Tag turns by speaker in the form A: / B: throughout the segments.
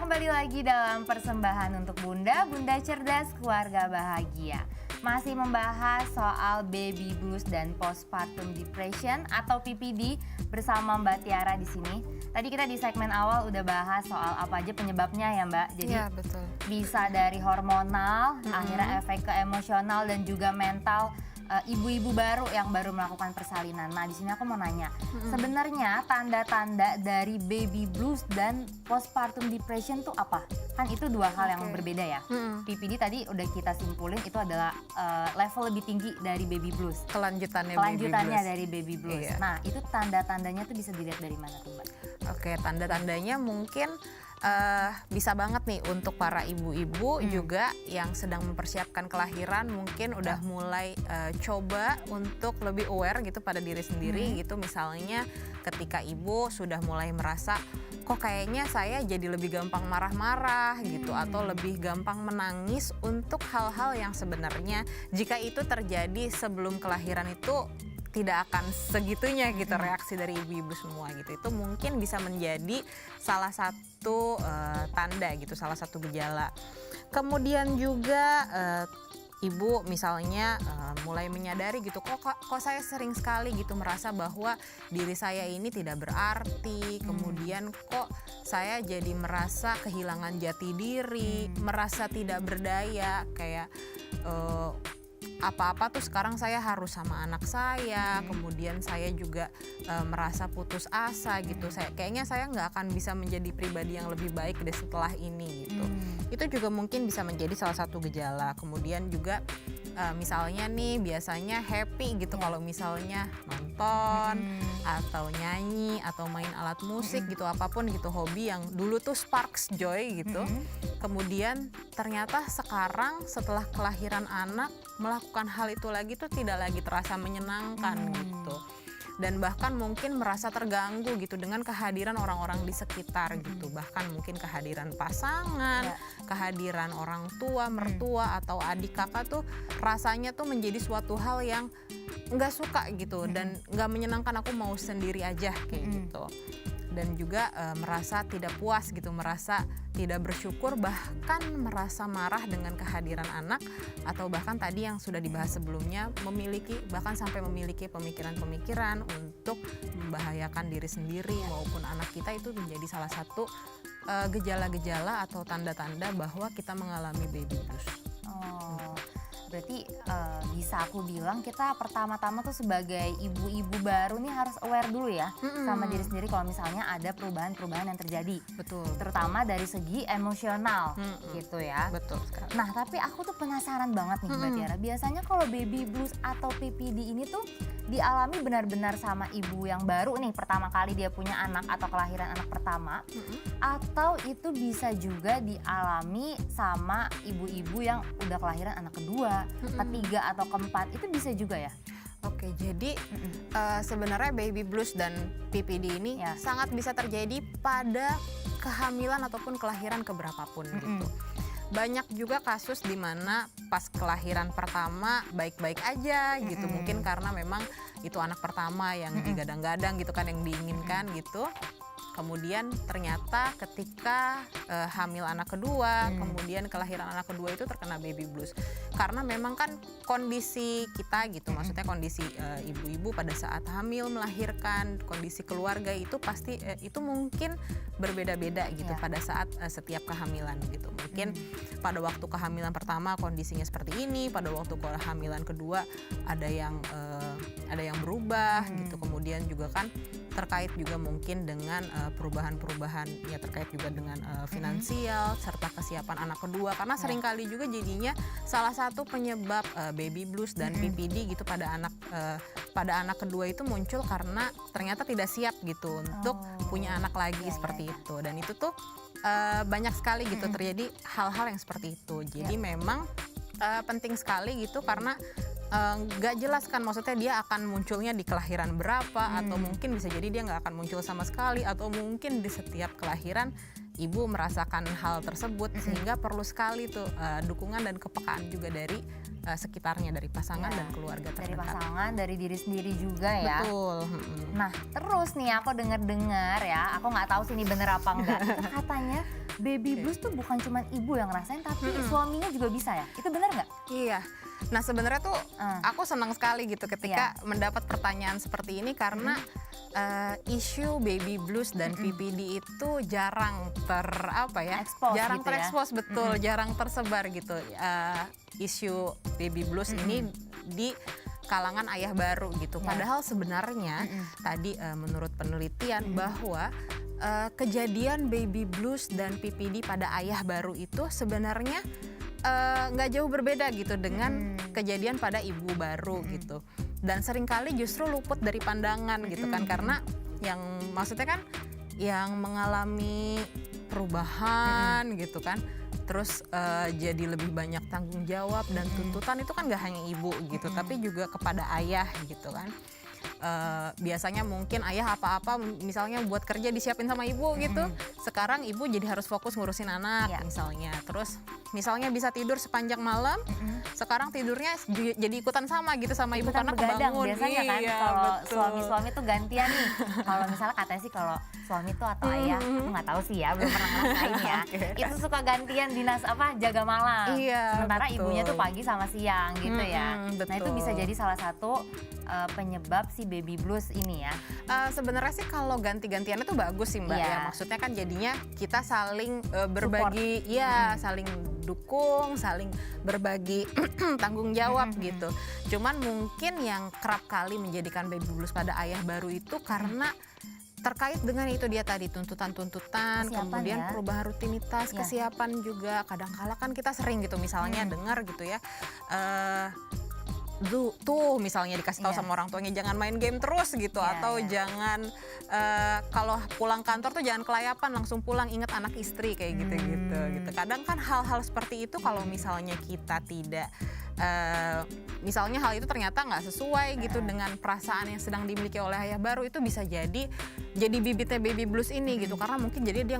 A: kembali lagi dalam persembahan untuk Bunda, Bunda Cerdas Keluarga Bahagia. Masih membahas soal baby blues dan postpartum depression atau PPD bersama Mbak Tiara di sini. Tadi kita di segmen awal udah bahas soal apa aja penyebabnya ya Mbak. Jadi
B: ya, betul.
A: Bisa dari hormonal, akhirnya efek ke emosional dan juga mental. Ibu-ibu baru yang baru melakukan persalinan. Nah, di sini aku mau nanya, sebenarnya tanda-tanda dari baby blues dan postpartum depression tuh apa? Kan itu dua hal yang berbeda ya. PPD tadi udah kita simpulin itu adalah level lebih tinggi dari baby blues.
B: Kelanjutannya
A: dari baby blues.
B: Iya.
A: Nah, itu tanda-tandanya tuh bisa dilihat dari mana tuh Mbak?
B: Oke, tanda-tandanya mungkin bisa banget nih untuk para ibu-ibu juga yang sedang mempersiapkan kelahiran, mungkin udah mulai coba untuk lebih aware gitu pada diri sendiri gitu. Misalnya ketika ibu sudah mulai merasa kok kayaknya saya jadi lebih gampang marah-marah gitu, atau lebih gampang menangis untuk hal-hal yang sebenarnya jika itu terjadi sebelum kelahiran itu tidak akan segitunya gitu reaksi dari ibu-ibu semua gitu. Itu mungkin bisa menjadi salah satu tanda gitu, salah satu gejala. Kemudian juga ibu misalnya mulai menyadari gitu, kok saya sering sekali gitu merasa bahwa diri saya ini tidak berarti. Kemudian kok saya jadi merasa kehilangan jati diri, merasa tidak berdaya, kayak apa-apa tuh sekarang saya harus sama anak saya. Kemudian saya juga merasa putus asa gitu. Kayaknya saya nggak akan bisa menjadi pribadi yang lebih baik deh setelah ini gitu. Itu juga mungkin bisa menjadi salah satu gejala. Kemudian juga misalnya nih biasanya happy gitu kalau misalnya nonton atau nyanyi atau main alat musik gitu, apapun gitu, hobi yang dulu tuh sparks joy gitu. Kemudian ternyata sekarang setelah kelahiran anak melakukan hal itu lagi tuh tidak lagi terasa menyenangkan gitu. Dan bahkan mungkin merasa terganggu gitu dengan kehadiran orang-orang di sekitar gitu. Bahkan mungkin kehadiran pasangan, kehadiran orang tua, mertua atau adik kakak tuh rasanya tuh menjadi suatu hal yang nggak suka gitu dan nggak menyenangkan, aku mau sendiri aja kayak gitu. Dan juga merasa tidak puas gitu, merasa tidak bersyukur, bahkan merasa marah dengan kehadiran anak, atau bahkan tadi yang sudah dibahas sebelumnya, bahkan sampai memiliki pemikiran-pemikiran untuk membahayakan diri sendiri maupun anak kita. Itu menjadi salah satu gejala-gejala atau tanda-tanda bahwa kita mengalami baby blues.
A: Berarti bisa aku bilang kita pertama-tama tuh sebagai ibu-ibu baru nih harus aware dulu ya sama diri sendiri kalau misalnya ada perubahan-perubahan yang terjadi.
B: Betul.
A: Terutama dari segi emosional gitu ya.
B: Betul sekali.
A: Nah, tapi aku tuh penasaran banget nih Mbak Tiara. Biasanya kalau baby blues atau PPD ini tuh dialami benar-benar sama ibu yang baru nih, pertama kali dia punya anak atau kelahiran anak pertama, atau itu bisa juga dialami sama ibu-ibu yang udah kelahiran anak kedua, ketiga atau keempat, itu bisa juga ya?
B: Oke, jadi sebenarnya baby blues dan PPD ini sangat bisa terjadi pada kehamilan ataupun kelahiran keberapapun gitu. Banyak juga kasus di mana pas kelahiran pertama baik-baik aja gitu, mungkin karena memang itu anak pertama yang digadang-gadang gitu kan, yang diinginkan gitu. Kemudian ternyata ketika hamil anak kedua, kemudian kelahiran anak kedua itu terkena baby blues. Karena memang kan kondisi kita gitu, maksudnya kondisi ibu-ibu pada saat hamil melahirkan, kondisi keluarga itu pasti itu mungkin berbeda-beda gitu pada saat setiap kehamilan gitu. Mungkin pada waktu kehamilan pertama kondisinya seperti ini, pada waktu kehamilan kedua ada yang berubah gitu. Kemudian juga kan terkait juga mungkin dengan perubahan-perubahan ya, terkait juga dengan finansial serta kesiapan anak kedua, karena seringkali juga jadinya salah satu penyebab baby blues dan PPD gitu pada anak kedua itu muncul karena ternyata tidak siap gitu untuk punya anak lagi seperti itu. Dan itu tuh banyak sekali gitu terjadi hal-hal yang seperti itu. Jadi memang penting sekali gitu, karena nggak jelas kan, maksudnya dia akan munculnya di kelahiran berapa, atau mungkin bisa jadi dia nggak akan muncul sama sekali, atau mungkin di setiap kelahiran ibu merasakan hal tersebut, sehingga perlu sekali tuh dukungan dan kepekaan juga dari sekitarnya, dari pasangan dan keluarga terdekat.
A: Dari pasangan, dari diri sendiri juga ya.
B: Betul.
A: Nah terus nih aku dengar ya, aku nggak tahu sih ini bener apa enggak, itu katanya baby blues tuh bukan cuma ibu yang ngerasain, tapi suaminya juga bisa ya? Itu benar nggak?
B: Iya. Nah sebenarnya tuh aku senang sekali gitu ketika mendapat pertanyaan seperti ini karena isu baby blues dan PPD itu jarang
A: Expose
B: jarang
A: gitu
B: terekspos, betul, jarang tersebar gitu. Isu baby blues ini di kalangan ayah baru gitu. Padahal sebenarnya tadi menurut penelitian bahwa kejadian baby blues dan PPD pada ayah baru itu sebenarnya nggak jauh berbeda gitu dengan kejadian pada ibu baru gitu. Dan seringkali justru luput dari pandangan gitu kan, karena yang maksudnya kan yang mengalami perubahan gitu kan, terus jadi lebih banyak tanggung jawab dan tuntutan itu kan gak hanya ibu gitu, tapi juga kepada ayah gitu kan. Biasanya mungkin ayah apa-apa misalnya buat kerja disiapin sama ibu gitu, sekarang ibu jadi harus fokus ngurusin anak misalnya. Terus misalnya bisa tidur sepanjang malam, sekarang tidurnya jadi ikutan sama gitu sama ibu karena kebangun.
A: Biasanya kan kalau suami-suami tuh gantian nih. Kalau misalnya katanya sih kalau suami tuh atau ayah, aku nggak tahu sih ya, belum pernah ngerasain ya. Itu suka gantian dinas jaga malam. Sementara ibunya tuh pagi sama siang gitu ya. Nah itu bisa jadi salah satu penyebab si baby blues ini ya.
B: Sebenarnya sih kalau ganti-gantiannya tuh bagus sih Mbak ya. Maksudnya kan jadinya kita saling berbagi, saling dukung, saling berbagi tanggung jawab gitu. Cuman mungkin yang kerap kali menjadikan baby blues pada ayah baru itu karena terkait dengan itu dia tadi tuntutan-tuntutan, kemudian perubahan rutinitas, kesiapan juga. Kadang-kala kan kita sering gitu misalnya dengar gitu ya. Tuh misalnya dikasih tahu sama orang tuanya jangan main game terus gitu, atau jangan kalau pulang kantor tuh jangan kelayapan, langsung pulang, ingat anak istri kayak gitu-gitu gitu. Kadang kan hal-hal seperti itu kalau misalnya kita tidak misalnya hal itu ternyata nggak sesuai gitu dengan perasaan yang sedang dimiliki oleh ayah baru, itu bisa jadi bibitnya baby blues ini gitu, karena mungkin jadi dia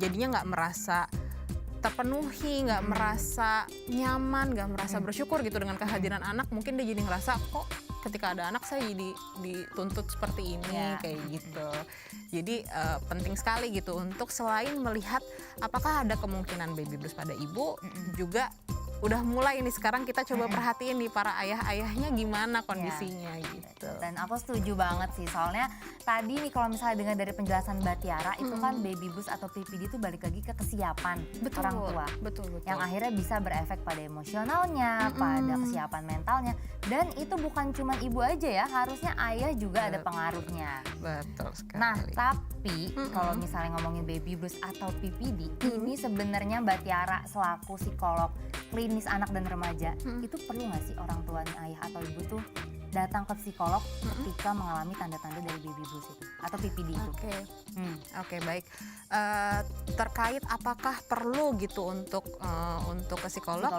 B: jadinya nggak merasa terpenuhi, nggak merasa nyaman, nggak merasa bersyukur gitu dengan kehadiran anak. Mungkin dia jadi ngerasa kok ketika ada anak saya jadi dituntut seperti ini kayak gitu. Jadi penting sekali gitu untuk selain melihat apakah ada kemungkinan baby blues pada ibu, juga udah mulai nih sekarang kita coba perhatiin nih para ayah-ayahnya gimana kondisinya gitu.
A: Dan aku setuju banget sih, soalnya tadi nih kalau misalnya dengar dari penjelasan Mbak Tiara itu kan baby blues atau PPD itu balik lagi ke kesiapan orang tua.
B: Betul.
A: Yang akhirnya bisa berefek pada emosionalnya, pada kesiapan mentalnya. Dan itu bukan cuma ibu aja ya, harusnya ayah juga ada pengaruhnya.
B: Betul sekali.
A: Nah, tapi kalau misalnya ngomongin baby blues atau PPD, ini sebenarnya Mbak Tiara selaku psikolog klinis anak dan remaja, itu perlu nggak sih orang tuanya ayah atau ibu tuh datang ke psikolog ketika mengalami tanda-tanda dari baby blues itu atau PPD itu?
B: Oke, baik. Terkait apakah perlu gitu untuk ke psikolog?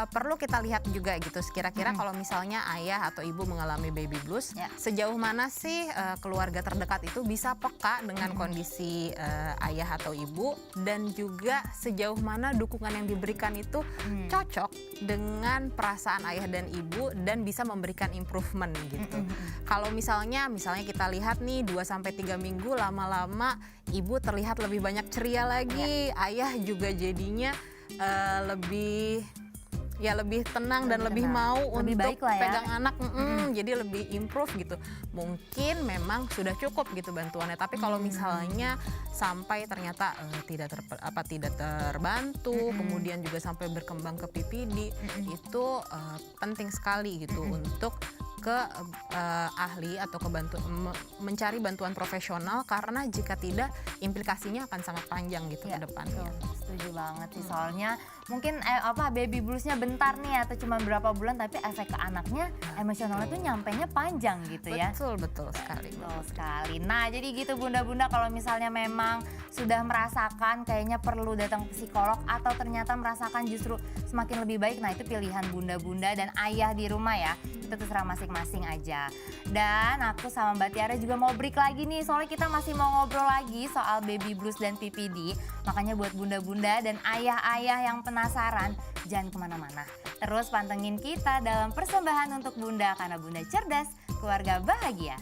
B: Perlu kita lihat juga gitu kira-kira kalau misalnya ayah atau ibu mengalami baby blues, sejauh mana sih keluarga terdekat itu bisa peka dengan kondisi ayah atau ibu, dan juga sejauh mana dukungan yang diberikan itu cocok dengan perasaan ayah dan ibu dan bisa memberikan improvement gitu. Kalau misalnya kita lihat nih 2-3 minggu lama-lama ibu terlihat lebih banyak ceria lagi, ayah juga jadinya lebih tenang dan lebih mau
A: lebih
B: untuk
A: baik lah ya.
B: pegang anak, jadi lebih improve gitu. Mungkin memang sudah cukup gitu bantuannya. Tapi kalau misalnya sampai ternyata tidak terbantu, kemudian juga sampai berkembang ke PPD, itu penting sekali gitu untuk ke ahli atau mencari bantuan profesional, karena jika tidak implikasinya akan sangat panjang gitu ke depannya.
A: Setuju banget sih, soalnya mungkin baby bluesnya bentar nih atau cuma berapa bulan, tapi efek ke anaknya emosionalnya tuh nyampenya panjang gitu ya.
B: Betul sekali.
A: Betul sekali. Nah jadi gitu bunda-bunda, kalau misalnya memang sudah merasakan kayaknya perlu datang ke psikolog atau ternyata merasakan justru semakin lebih baik, nah itu pilihan bunda-bunda dan ayah di rumah ya, itu terserah masing-masing aja. Dan aku sama Mbak Tiara juga mau break lagi nih, soalnya kita masih mau ngobrol lagi soal baby blues dan PPD. Makanya buat bunda-bunda dan ayah-ayah yang penasaran, jangan kemana-mana. Terus pantengin kita dalam persembahan untuk bunda, karena bunda cerdas, keluarga bahagia.